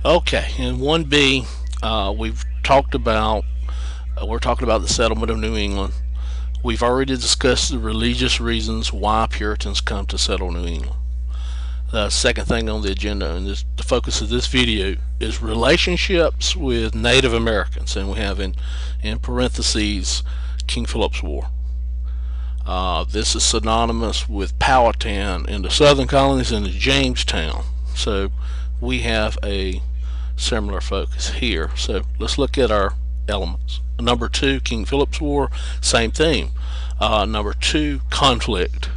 Okay, in 1B, we've talked about we're talking about the settlement of New England. We've already discussed the religious reasons why Puritans come to settle New England. The second thing on the agenda, and the focus of this video, is relationships with Native Americans, and we have in parentheses King Philip's War. This is synonymous with Powhatan in the southern colonies and Jamestown, so we have a similar focus here. So let's look at our elements. Number 2, King Philip's War, same theme. Number 2, conflict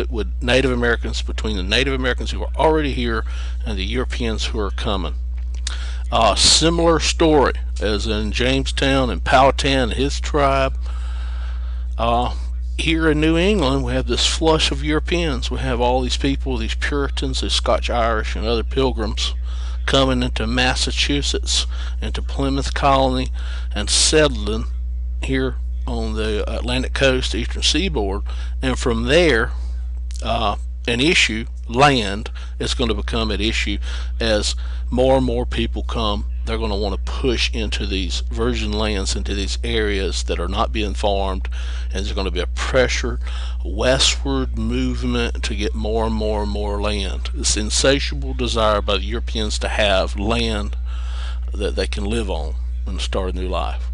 with Native Americans, between the Native Americans who are already here and the Europeans who are coming. Similar story as in Jamestown and Powhatan and his tribe. Here in New England, we have this flush of Europeans. We have all these people, these Puritans, these Scotch-Irish and other pilgrims coming into Massachusetts, into Plymouth colony, and settling here on the Atlantic coast, eastern seaboard. And from there, land is going to become an issue as more and more people come. They're going to want to push into these virgin lands, into these areas that are not being farmed, and there's going to be a pressure westward movement to get more and more and more land. This insatiable desire by the Europeans to have land that they can live on and start a new life.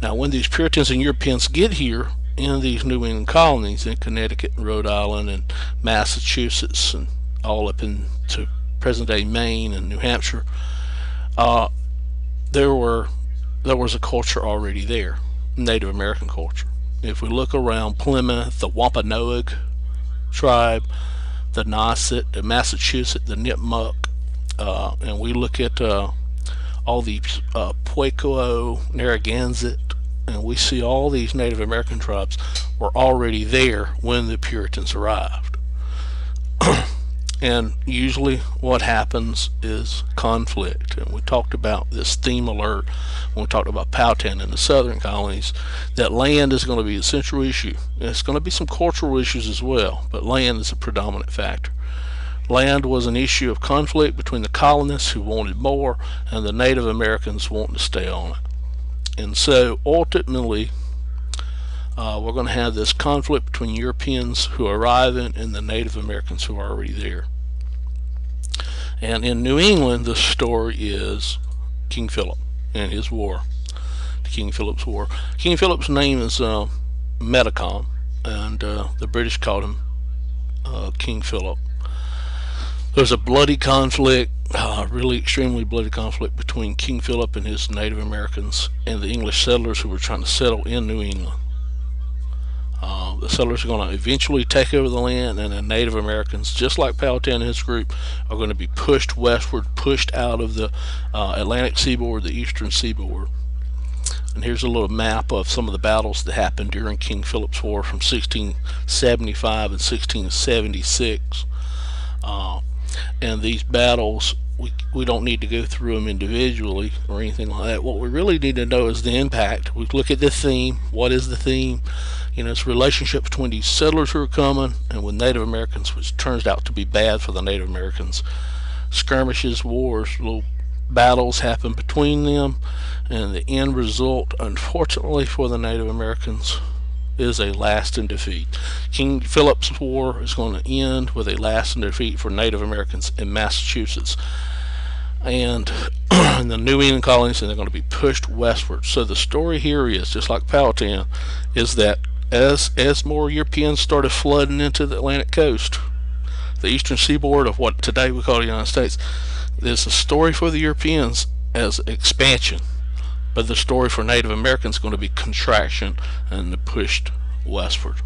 Now, when these Puritans and Europeans get here in these New England colonies in Connecticut and Rhode Island and Massachusetts and all up into present-day Maine and New Hampshire, there was a culture already there, Native American culture. If we look around Plymouth, the Wampanoag tribe, the Nauset, the Massachusetts, the Nipmuc, and we look at all these Pueblo, Narragansett, and we see all these Native American tribes were already there when the Puritans arrived. And usually what happens is conflict, and we talked about this theme alert when we talked about Powhatan in the southern colonies, that land is going to be a central issue. It's going to be some cultural issues as well, but land is a predominant factor. Land was an issue of conflict between the colonists who wanted more and the Native Americans wanting to stay on it. And so ultimately we're going to have this conflict between Europeans who are arriving and the Native Americans who are already there. And in New England, the story is King Philip and his war, King Philip's War. King Philip's name is Metacom, and the British called him King Philip. There's a bloody conflict, really extremely bloody conflict between King Philip and his Native Americans and the English settlers who were trying to settle in New England. The settlers are going to eventually take over the land, and the Native Americans, just like Powhatan and his group, are going to be pushed westward, pushed out of the Atlantic seaboard, the eastern seaboard. And here's a little map of some of the battles that happened during King Philip's War from 1675 and 1676. And these battles, we don't need to go through them individually or anything like that. What we really need to know is the impact. We look at the theme. What is the theme? You know, it's a relationship between these settlers who are coming and with Native Americans, which turns out to be bad for the Native Americans. Skirmishes, wars, little battles happen between them, and the end result, unfortunately for the Native Americans, is a lasting defeat. King Philip's War is going to end with a lasting defeat for Native Americans in Massachusetts and in the New England colonies, and they're going to be pushed westward. So the story here is, just like Powhatan, is that as more Europeans started flooding into the Atlantic coast, the eastern seaboard of what today we call the United States, there's a story for the Europeans as expansion, but the story for Native Americans is going to be contraction and pushed westward.